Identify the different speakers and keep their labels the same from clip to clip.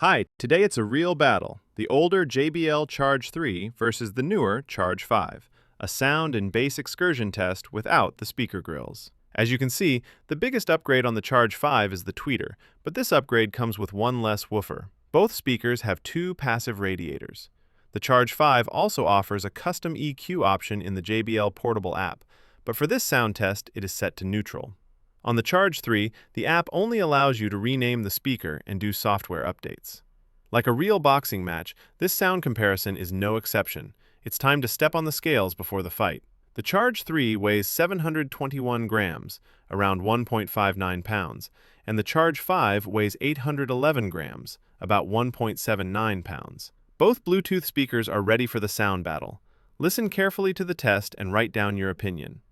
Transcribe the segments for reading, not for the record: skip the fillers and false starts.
Speaker 1: Hi, today it's a real battle. The older JBL Charge 3 versus the newer Charge 5. A sound and bass excursion test without the speaker grills. As you can see, the biggest upgrade on the Charge 5 is the tweeter, but this upgrade comes with one less woofer. Both speakers have two passive radiators. The Charge 5 also offers a custom EQ option in the JBL Portable app, but for this sound test, it is set to neutral. On the Charge 3, the app only allows you to rename the speaker and do software updates. Like a real boxing match, this sound comparison is no exception. It's time to step on the scales before the fight. The Charge 3 weighs 721 grams, around 1.59 pounds, and the Charge 5 weighs 811 grams, about 1.79 pounds. Both Bluetooth speakers are ready for the sound battle. Listen carefully to the test and write down your opinion.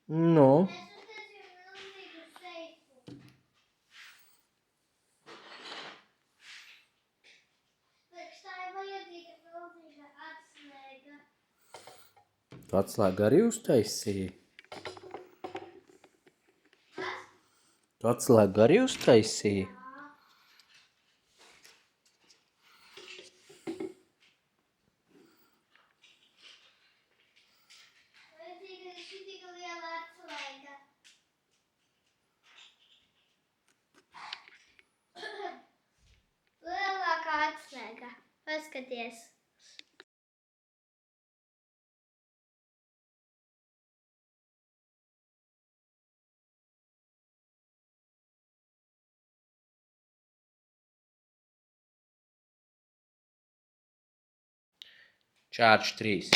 Speaker 2: No. Tu atslēgu arī uztaisīji? Tu atslēgu arī uztaisīji?
Speaker 3: paskaties.
Speaker 2: Charge 3.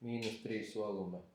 Speaker 2: -3 volume.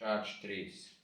Speaker 2: Charge 3.